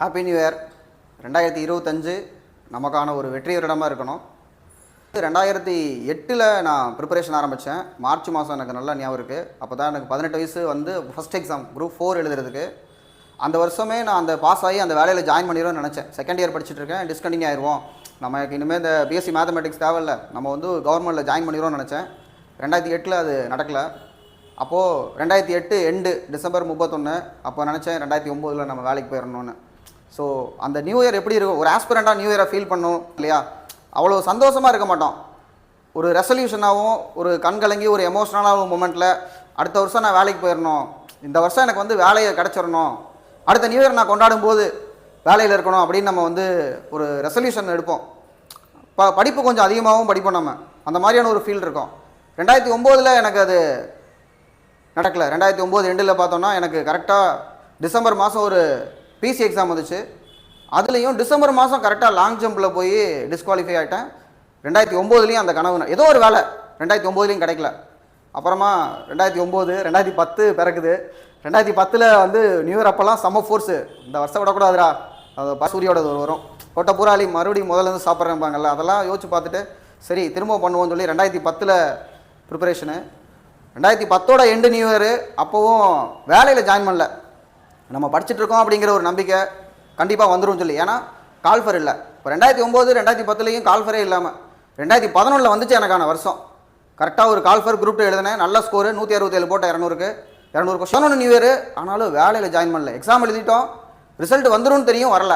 Happy new year. 2025 நமக்கான ஒரு வெற்றி வருடமாக இருக்கணும். 2008 நான் ப்ரிப்பரேஷன் ஆரம்பித்தேன். மார்ச் மாதம் எனக்கு நல்லா ஞாபகம் இருக்குது. அப்போ தான் எனக்கு 18 வயசு வந்து ஃபஸ்ட் எக்ஸாம் குரூப் 4 எழுதுறதுக்கு. அந்த வருஷமே நான் அந்த பாஸ் ஆகி அந்த வேலையில் ஜாயின் பண்ணிடுவேன்னு நினச்சேன். செகண்ட் இயர் படிச்சுட்டு இருக்கேன், டிஸ்கண்டினியூ ஆயிடுவோம், நமக்கு இனிமேல் இந்த பிஎஸ்சி மேத்தமெட்டிக்ஸ் தேவையில்லை, நம்ம வந்து கவர்மெண்ட்டில் ஜாயின் பண்ணிடுவோம்னு நினச்சேன். 2008 அது நடக்கலை. அப்போது 2008 எண்டு டிசம்பர் 31 அப்போ நினச்சேன் 2009 நம்ம வேலைக்கு போயிடணும்னு. ஸோ அந்த நியூ இயர் எப்படி இருக்கும், ஒரு ஆஸ்பிரண்ட்டாக நியூ இயரை ஃபீல் பண்ணும் இல்லையா? அவ்வளோ சந்தோஷமாக இருக்க மாட்டோம். ஒரு ரெசல்யூஷனாகவும் ஒரு கண்கலங்கி ஒரு எமோஷ்னலாகவும் மூமெண்ட்டில் அடுத்த வருஷம் நான் வேலைக்கு போயிடணும், இந்த வருஷம் எனக்கு வந்து வேலையை கிடச்சிடணும், அடுத்த நியூ இயர் நான் கொண்டாடும் போது வேலையில் இருக்கணும் அப்படின்னு நம்ம வந்து ஒரு ரெசல்யூஷன் எடுப்போம். படிப்பு கொஞ்சம் அதிகமாகவும் படிப்போம், நம்ம அந்த மாதிரியான ஒரு ஃபீல் இருக்கும். 2009 எனக்கு அது நடக்கலை. 2009 எண்டில் பார்த்தோன்னா எனக்கு கரெக்டாக டிசம்பர் மாதம் ஒரு பிசி எக்ஸாம் வந்துச்சு. அதுலேயும் டிசம்பர் மாதம் கரெக்டாக லாங் ஜம்பில் போய் டிஸ்குவாலிஃபை ஆகிட்டேன். 2009 அந்த கனவு ஏதோ ஒரு வேலை 2009 கிடைக்கல. அப்புறமா 2009 2010 பிறகுது. 2010 வந்து நியூ இயர் அப்போல்லாம் செம்ம ஃபோர்ஸு, இந்த வருஷம் விடக்கூடாதுரா, அது சூரியோடது வரும், கொட்டை பூராளி மறுபடியும் முதல்லேருந்து சாப்பிட்றேன்பாங்கல்ல, அதெல்லாம் யோசிச்சு பார்த்துட்டு சரி திரும்ப பண்ணுவோம்னு சொல்லி 2010 ப்ரிப்பரேஷனு. 2010 end new year. அப்போவும் வேலையில் ஜாயின் பண்ணல, நம்ம படிச்சுட்ருக்கோம் அப்படிங்கிற ஒரு நம்பிக்கை கண்டிப்பாக வந்துடும் சொல்லி, ஏன்னா கால்ஃபர் இல்லை. இப்போ 2009 2010 கால்ஃபரே இல்லாமல் 2011 வந்துச்சு எனக்கான வருஷம். கரெக்டாக ஒரு கால்ஃபர் குரூப் எழுதினேன், நல்ல ஸ்கோரு 167 போட்டேன் 200 கொஸ்டின் நியூ இயர். ஆனாலும் வேலையில் ஜாயின் பண்ணல. எக்ஸாம் எழுதிட்டோம், ரிசல்ட் வந்துடும் தெரியும், வரல.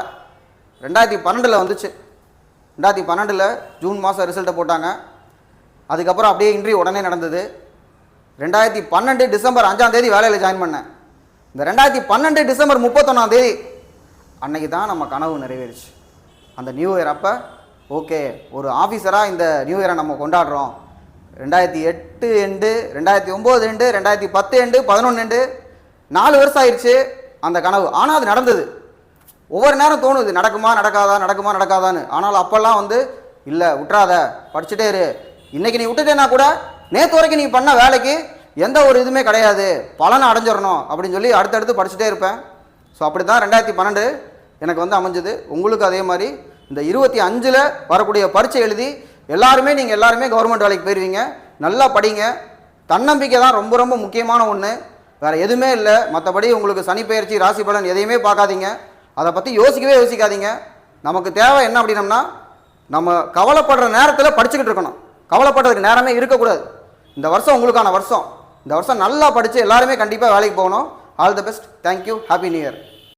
2012 வந்துச்சு. 2012 ஜூன் மாதம் ரிசல்ட்டை போட்டாங்க. அதுக்கப்புறம் அப்படியே இன்டர்வியூ உடனே நடந்தது. 2012 டிசம்பர் 5 வேலையில் ஜாயின் பண்ணேன். இந்த 2012 டிசம்பர் 31 அன்னைக்கு தான் நம்ம கனவு நிறைவேறிச்சு. அந்த நியூ இயர் அப்போ ஓகே, ஒரு ஆஃபீஸராக இந்த நியூ இயரை நம்ம கொண்டாடுறோம். 2008 எண்டு, 2009 எண்டு, 2010 எண்டு, 11 எண்டு, 4 வருஷம் ஆயிடுச்சு அந்த கனவு. ஆனால் அது நடந்தது. ஒவ்வொரு நேரம் தோணுது நடக்குமா நடக்காதா, நடக்குமா நடக்காதான்னு. ஆனாலும் அப்போல்லாம் வந்து இல்லை விட்டுறாத, படிச்சுட்டே இரு, இன்றைக்கி நீ விட்டுட்டேன்னா கூட நேற்று வரைக்கும் நீ பண்ண வேலைக்கு எந்த ஒரு இதுவுமே கிடையாது, பலனை அடைஞ்சிடணும் அப்படின்னு சொல்லி அடுத்தடுத்து படிச்சுட்டே இருப்பேன். ஸோ அப்படி தான் 2012 எனக்கு வந்து அமைஞ்சது. உங்களுக்கு அதே மாதிரி இந்த 25 வரக்கூடிய பரீட்சை எழுதி நீங்கள் எல்லாருமே கவர்மெண்ட் வேலைக்கு போயிடுவீங்க. நல்லா படிங்க. தன்னம்பிக்கை தான் ரொம்ப ரொம்ப முக்கியமான ஒன்று, வேறு எதுவுமே இல்லை. மற்றபடி உங்களுக்கு சனி பெயர்ச்சி ராசி பலன் எதையுமே பார்க்காதீங்க, அதை பற்றி யோசிக்காதீங்க. நமக்கு தேவை என்ன அப்படின்னம்னா, நம்ம கவலைப்படுற நேரத்தில் படிச்சுக்கிட்டு இருக்கணும், கவலைப்படுறதுக்கு நேரமே இருக்கக்கூடாது. இந்த வருஷம் உங்களுக்கான வருஷம். இந்த வருஷம் நல்லா படித்து எல்லாருமே கண்டிப்பாக வேலைக்கு போகணும். All the best. Thank you. Happy new year.